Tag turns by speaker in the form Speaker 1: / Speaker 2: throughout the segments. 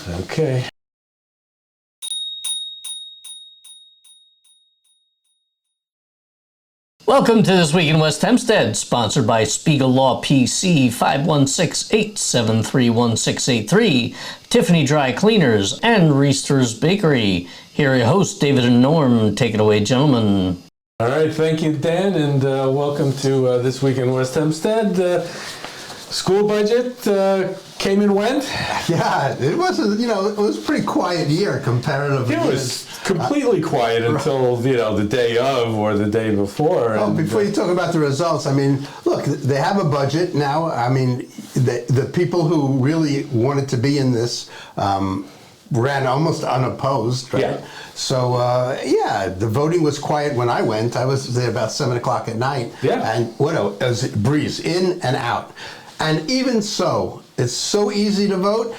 Speaker 1: Okay.
Speaker 2: Welcome to This Week in West Hempstead, sponsored by Spiegel Law PC 516-873-1683, Tiffany Dry Cleaners, and Reister's Bakery. Here are your hosts, David and Norm. Take it away, gentlemen.
Speaker 1: All right, thank you, Dan, and welcome to This Week in West Hempstead. School budget came and went.
Speaker 3: Yeah, it wasn't, it was a pretty quiet year comparatively.
Speaker 1: It was completely quiet until, the day of or the day before.
Speaker 3: Oh, before you talk about the results, look, they have a budget now. The people who really wanted to be in this ran almost unopposed, right?
Speaker 1: Yeah.
Speaker 3: So, the voting was quiet when I went. I was there about 7 o'clock at night.
Speaker 1: Yeah.
Speaker 3: And it was a breeze, in and out. And even so, it's so easy to vote.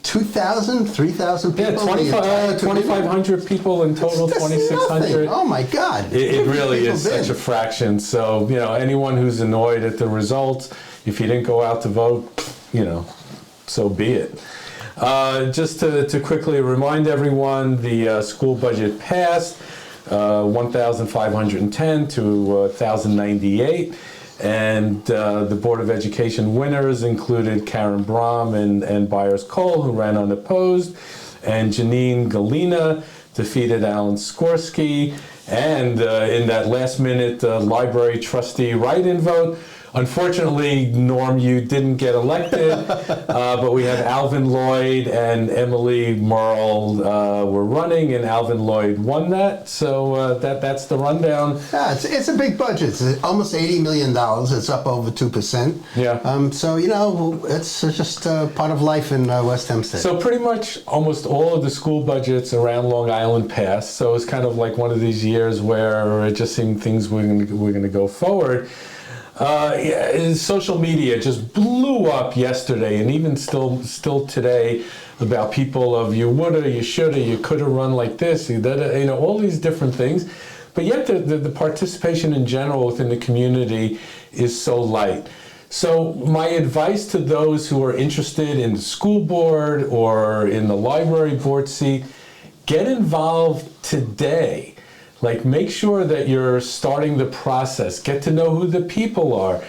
Speaker 3: 2,000, 3,000 people.
Speaker 1: Yeah, 2,500 people in total, 2,600.
Speaker 3: Oh my God.
Speaker 1: It really is such a fraction. So, anyone who's annoyed at the results, if you didn't go out to vote, so be it. Just to quickly remind everyone, the school budget passed 1,510 to 1,098. And the Board of Education winners included Karen Brohm and Byars Cole, who ran unopposed, and Jeanine Gallina defeated Alan Skorski. And in that last-minute Library Trustee write-in vote, unfortunately, Norm, you didn't get elected, but we have Alvin Lloyd and Emily Merle were running, and Alvin Lloyd won that. So that's the rundown.
Speaker 3: Yeah, it's a big budget. It's almost $80 million. It's up over 2%.
Speaker 1: Yeah.
Speaker 3: So, it's just part of life in West Hempstead.
Speaker 1: So pretty much almost all of the school budgets around Long Island passed. So it's kind of like one of these years where it just seemed things were going to go forward. Social media just blew up yesterday, and even still today, about people of you woulda, you shoulda, you coulda run like this, all these different things. But yet the participation in general within the community is so light. So my advice to those who are interested in the school board or in the library board seat, get involved today. Make sure that you're starting the process. Get to know who the people are.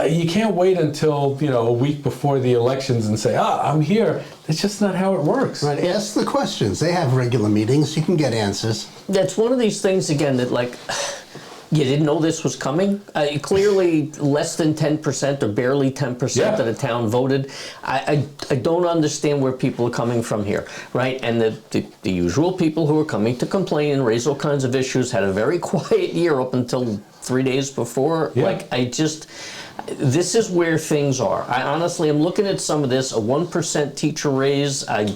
Speaker 1: You can't wait until, a week before the elections and say, I'm here. That's just not how it works.
Speaker 3: Right, ask the questions. They have regular meetings. You can get answers.
Speaker 2: That's one of these things, again, that you didn't know this was coming. Clearly, less than 10% or barely 10% of the town voted. I don't understand where people are coming from here, right? And the usual people who are coming to complain and raise all kinds of issues had a very quiet year up until 3 days before.
Speaker 1: Yeah.
Speaker 2: This is where things are. I honestly am looking at some of this, a 1% teacher raise. I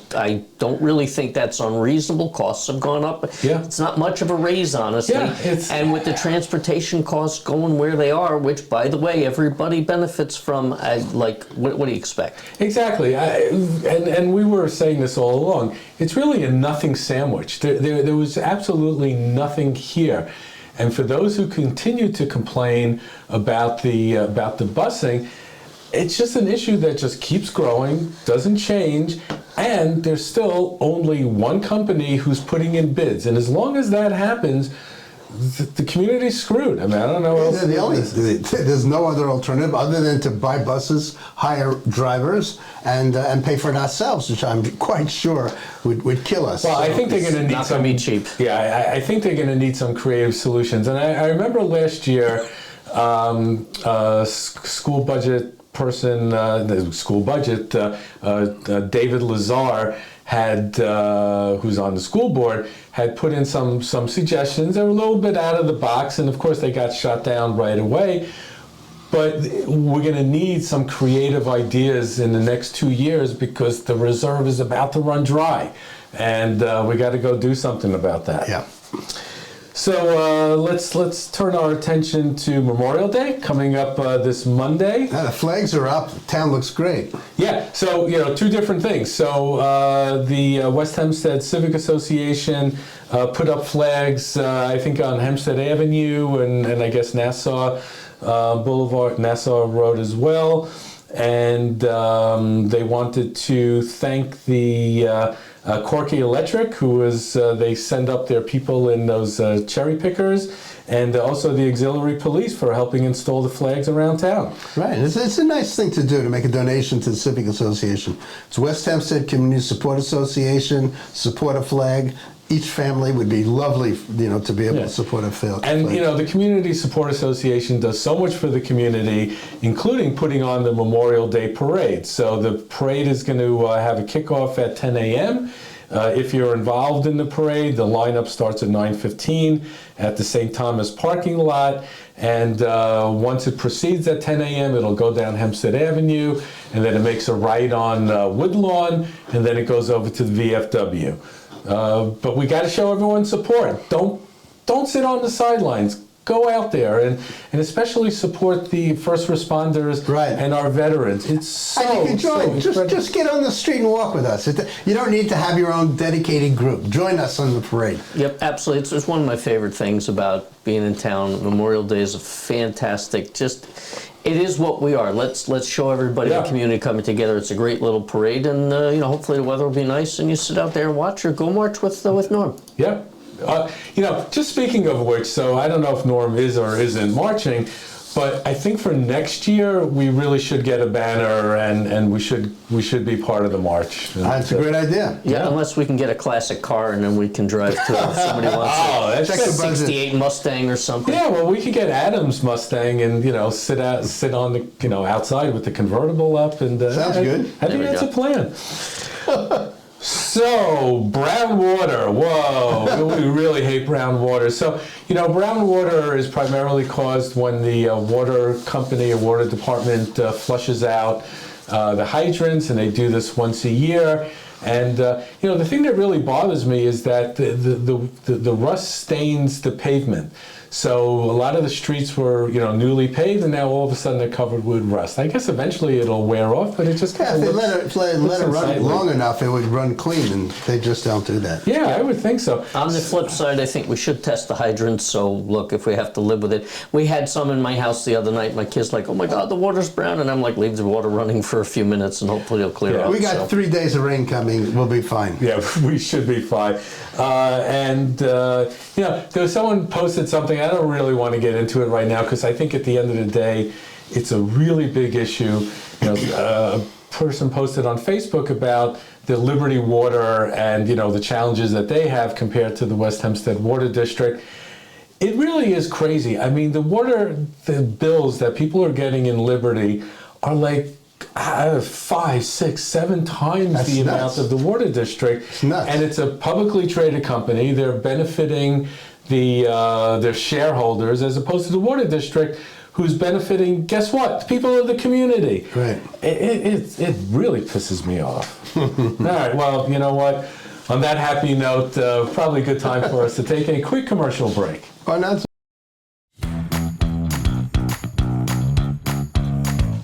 Speaker 2: don't really think that's unreasonable. Costs have gone up.
Speaker 1: Yeah.
Speaker 2: It's not much of a raise, honestly.
Speaker 1: Yeah,
Speaker 2: and with the transportation costs going where they are, which, by the way, everybody benefits from, what do you expect?
Speaker 1: Exactly. And we were saying this all along. It's really a nothing sandwich. There was absolutely nothing here. And for those who continue to complain about the busing, it's just an issue that just keeps growing, doesn't change, and there's still only one company who's putting in bids. And as long as that happens, the community's screwed. I don't know what else.
Speaker 3: There's no other alternative other than to buy buses, hire drivers, and pay for it ourselves, which I'm quite sure would kill us.
Speaker 1: Well, I think they're going to need
Speaker 2: not going to be cheap.
Speaker 1: Yeah, I think they're going to need some creative solutions. And I remember last year, school budget person, David Lazar had, who's on the school board, had put in some suggestions. They were a little bit out of the box, and of course they got shot down right away. But we're going to need some creative ideas in the next 2 years because the reserve is about to run dry, and we got to go do something about that.
Speaker 3: Yeah.
Speaker 1: So let's turn our attention to Memorial Day coming up this Monday.
Speaker 3: The flags are up. The town looks great.
Speaker 1: Yeah. So two different things. So the West Hempstead Civic Association put up flags. I think on Hempstead Avenue and I guess Nassau Boulevard, Nassau Road as well. and they wanted to thank the Corkrey Electric, who was they send up their people in those cherry pickers, and also the auxiliary police for helping install the flags around town.
Speaker 3: Right. It's a nice thing to do, to make a donation to the Civic Association. It's West Hempstead Community Support Association, support a flag. Each family would be lovely, to be able to support a flag.
Speaker 1: And, the Community Support Association does so much for the community, including putting on the Memorial Day Parade. So the parade is going to have a kickoff at 10 a.m. If you're involved in the parade, the lineup starts at 9:15 at the St. Thomas parking lot. And once it proceeds at 10 a.m., it'll go down Hempstead Avenue, and then it makes a right on Woodlawn, and then it goes over to the VFW. But we got to show everyone support. Don't sit on the sidelines. Go out there and especially support the first responders and our veterans. It's so.
Speaker 3: And you can join. Just get on the street and walk with us. You don't need to have your own dedicated group. Join us on the parade.
Speaker 2: Yep, absolutely. It's one of my favorite things about being in town. Memorial Day is a fantastic. It is what we are. Let's show everybody in the community coming together. It's a great little parade, and hopefully the weather will be nice, and you sit out there and watch or go march with Norm.
Speaker 1: Yep. Just speaking of which, so I don't know if Norm is or isn't marching, but I think for next year we really should get a banner and we should be part of the march.
Speaker 3: That's a great idea.
Speaker 2: Yeah, unless we can get a classic car and then we can drive to it if somebody wants a 68 Mustang or something.
Speaker 1: Yeah, well, we could get Adam's Mustang and sit on the outside with the convertible up and
Speaker 3: sounds good.
Speaker 1: I think that's a plan. So, brown water, whoa, we really hate brown water. So, brown water is primarily caused when the water company or water department flushes out the hydrants, and they do this once a year. And, the thing that really bothers me is that the rust stains the pavement. So a lot of the streets were, newly paved, and now all of a sudden they're covered with rust. I guess eventually it'll wear off, but it just kind of
Speaker 3: if they let it run long enough, it would run clean, and they just don't do that.
Speaker 1: Yeah, I would think so.
Speaker 2: On the flip side, I think we should test the hydrants. So look, if we have to live with it, we had some in my house the other night. My kid's like, "Oh my God, the water's brown," and I'm like, "Leave the water running for a few minutes, and hopefully it'll clear up."
Speaker 3: We got 3 days of rain coming. We'll be fine.
Speaker 1: Yeah, we should be fine. There was someone posted something. I don't really want to get into it right now because I think at the end of the day, it's a really big issue. A person posted on Facebook about the Liberty Water and the challenges that they have compared to the West Hempstead Water District. It really is crazy. I mean, the bills that people are getting in Liberty are like 5, 6, 7 times the amount of the water district.
Speaker 3: It's nuts.
Speaker 1: And it's a publicly traded company. They're benefiting their shareholders, as opposed to the water district, who's benefiting, guess what? The people of the community.
Speaker 3: Right.
Speaker 1: It really pisses me off. All right, well, you know what? On that happy note, probably a good time for us to take a quick commercial break.
Speaker 3: Oh, no,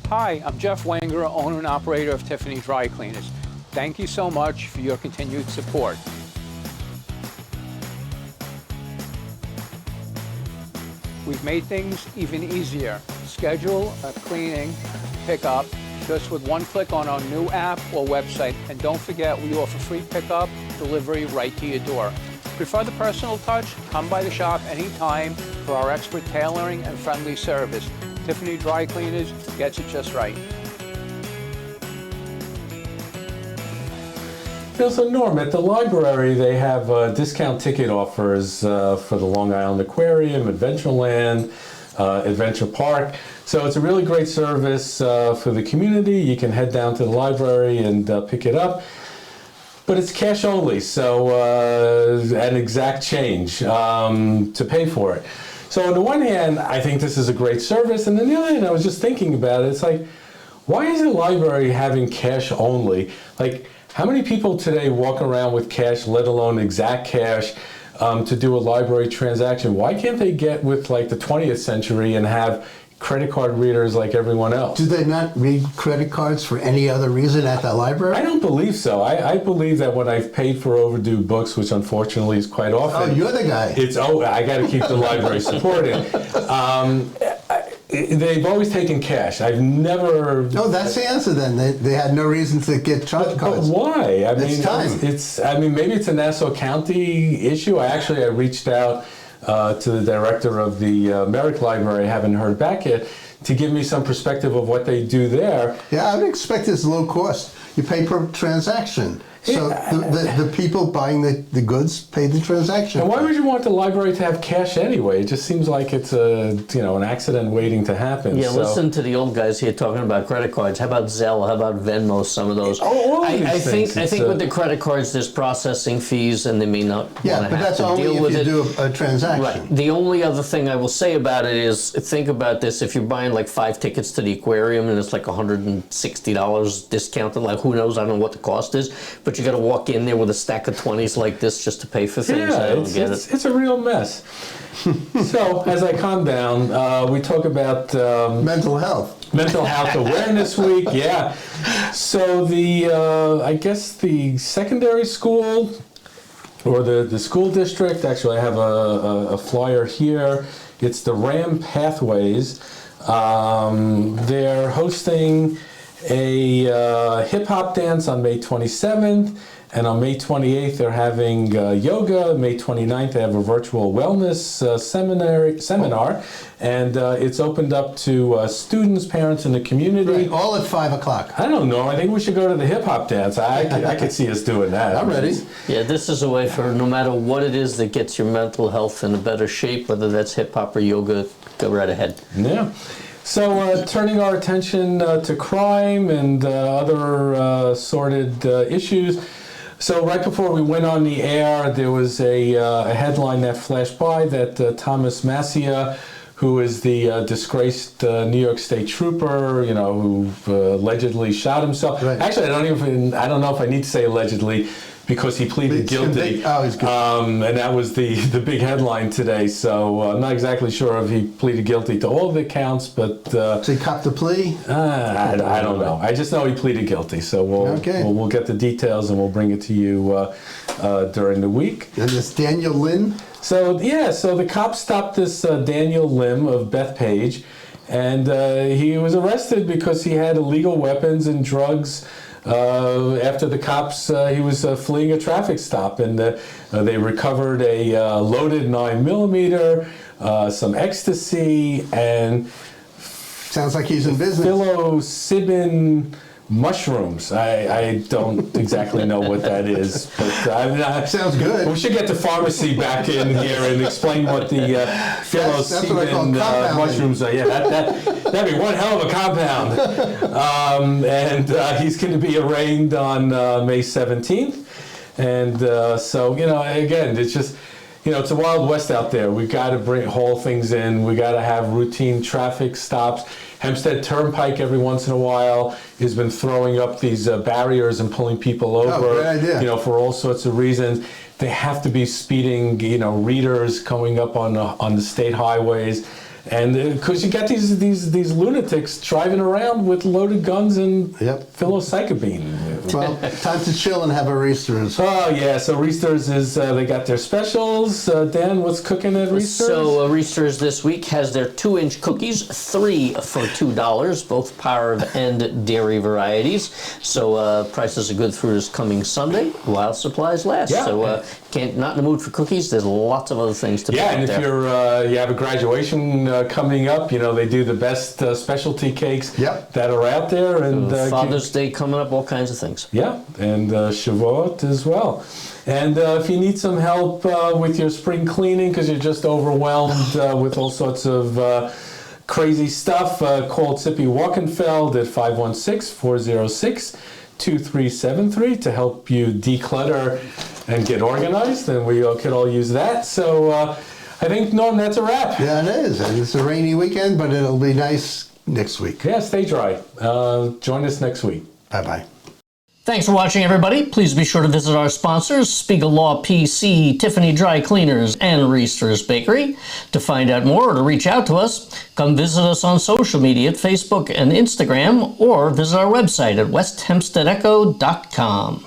Speaker 4: Hi, I'm Jeff Wenger, owner and operator of Tiffany Dry Cleaners. Thank you so much for your continued support. We've made things even easier. Schedule a cleaning pickup just with one click on our new app or website. And don't forget, we offer free pickup, delivery right to your door. Prefer the personal touch? Come by the shop anytime for our expert tailoring and friendly service. Tiffany Dry Cleaners gets it just right.
Speaker 1: So Norm, at the library, they have discount ticket offers for the Long Island Aquarium, Adventureland, Adventure Park. So it's a really great service for the community. You can head down to the library and pick it up. But it's cash only, so an exact change to pay for it. So on the one hand, I think this is a great service, and on the other hand, I was just thinking about it. It's like, why is the library having cash only? Like, how many people today walk around with cash, let alone exact cash, to do a library transaction? Why can't they get with like the 20th century and have credit card readers like everyone else?
Speaker 3: Do they not read credit cards for any other reason at the library?
Speaker 1: I don't believe so. I believe that when I've paid for overdue books, which unfortunately is quite often.
Speaker 3: Oh, you're the guy.
Speaker 1: I got to keep the library supported. They've always taken cash. I've never.
Speaker 3: No, that's the answer then. They had no reason to get charge
Speaker 1: But
Speaker 3: cards.
Speaker 1: why? I mean,
Speaker 3: It's time.
Speaker 1: I mean, maybe it's a Nassau County issue. I reached out to the director of the Merrick Library. I haven't heard back yet, to give me some perspective of what they do there.
Speaker 3: Yeah, I would expect it's low cost. You pay per transaction. So the people buying the goods pay the transaction.
Speaker 1: And why would you want the library to have cash anyway? It just seems like it's an accident waiting to happen.
Speaker 2: Yeah,
Speaker 1: So-
Speaker 2: listen to the old guys here talking about credit cards. How about Zelle? How about Venmo? Some of those.
Speaker 1: all of these
Speaker 2: I
Speaker 1: things.
Speaker 2: think with the credit cards, there's processing fees, and they may not
Speaker 3: Yeah,
Speaker 2: want to
Speaker 3: but
Speaker 2: have
Speaker 3: that's
Speaker 2: to
Speaker 3: only
Speaker 2: deal
Speaker 3: if
Speaker 2: with
Speaker 3: you
Speaker 2: it.
Speaker 3: do a transaction.
Speaker 2: Right. The only other thing I will say about it is, think about this: if you're buying like 5 tickets to the aquarium and it's like $160 discounted, like who knows? I don't know what the cost is, but you got to walk in there with a stack of 20s like this just to pay for things. I don't get it.
Speaker 1: It's a real mess. So, as I calm down, we talk about
Speaker 3: Mental health.
Speaker 1: Mental Health Awareness Week. Yeah. So I guess the secondary school or the school district. Actually, I have a flyer here. It's the Ram Pathways. They're hosting a hip hop dance on May 27th. And on May 28th, they're having yoga. May 29th, they have a virtual wellness seminar. And it's opened up to students, parents, and the community.
Speaker 3: Right, all at 5 o'clock.
Speaker 1: I don't know. I think we should go to the hip hop dance. I could see us doing that.
Speaker 3: I'm ready.
Speaker 2: Yeah, this is a way for no matter what it is that gets your mental health in a better shape, whether that's hip hop or yoga, go right ahead.
Speaker 1: Yeah. So turning our attention to crime and other sordid issues. So right before we went on the air, there was a headline that flashed by that Thomas Mascia, who is the disgraced New York State Trooper, who allegedly shot himself.
Speaker 3: Right.
Speaker 1: Actually, I don't know if I need to say allegedly, because he pleaded guilty.
Speaker 3: Oh, he's guilty.
Speaker 1: And that was the big headline today. So I'm not exactly sure if he pleaded guilty to all of the counts, but
Speaker 3: So he copped the plea?
Speaker 1: I don't know. I just know he pleaded guilty. So we'll get the details and we'll bring it to you during the week.
Speaker 3: And this Daniel Lynn?
Speaker 1: So the cops stopped this Daniel Lim of Bethpage, and he was arrested because he had illegal weapons and drugs. After the cops, he was fleeing a traffic stop, and they recovered a loaded 9mm, some ecstasy, and
Speaker 3: Sounds like he's in business.
Speaker 1: psilocybin mushrooms. I don't exactly know what that is, but
Speaker 3: Sounds good.
Speaker 1: We should get the pharmacy back in here and explain what the
Speaker 3: That's what I call
Speaker 1: psilocybin
Speaker 3: compounding.
Speaker 1: mushrooms are. Yeah, that'd be one hell of a compound. And he's going to be arraigned on May 17th. And so, again, it's just, it's a wild west out there. We got to haul things in. We got to have routine traffic stops. Hempstead Turnpike every once in a while has been throwing up these barriers and pulling people over.
Speaker 3: great idea.
Speaker 1: For all sorts of reasons. They have to be speeding, readers coming up on the state highways. And because you got these lunatics driving around with loaded guns and psilocybin.
Speaker 3: Well, time to chill and have a Reester's.
Speaker 1: Oh yeah, so Reester's is they got their specials. Dan, what's cooking at Reester's?
Speaker 2: So Reester's this week has their 2-inch cookies, 3 for $2, both powdered and dairy varieties. So prices are good through this coming Sunday while supplies last.
Speaker 1: Yeah.
Speaker 2: So not in the mood for cookies. There's lots of other things to pick up
Speaker 1: and if
Speaker 2: there.
Speaker 1: you have a graduation coming up, they do the best specialty cakes that are out there, and
Speaker 2: Father's Day coming up, all kinds of things.
Speaker 1: Yeah, and Shavuot as well. And if you need some help with your spring cleaning because you're just overwhelmed with all sorts of crazy stuff, call Tzippy Walkenfeld at 516-406-2373 to help you declutter and get organized, and we could all use that. So I think, Norm, that's a wrap.
Speaker 3: Yeah, it is. And it's a rainy weekend, but it'll be nice next week.
Speaker 1: Yeah, stay dry. Join us next week.
Speaker 3: Bye-bye.
Speaker 2: Thanks for watching, everybody. Please be sure to visit our sponsors, Spiegel Law PC, Tiffany Dry Cleaners, and Reester's Bakery. To find out more or to reach out to us, come visit us on social media at Facebook and Instagram, or visit our website at westhempsteadecho.com.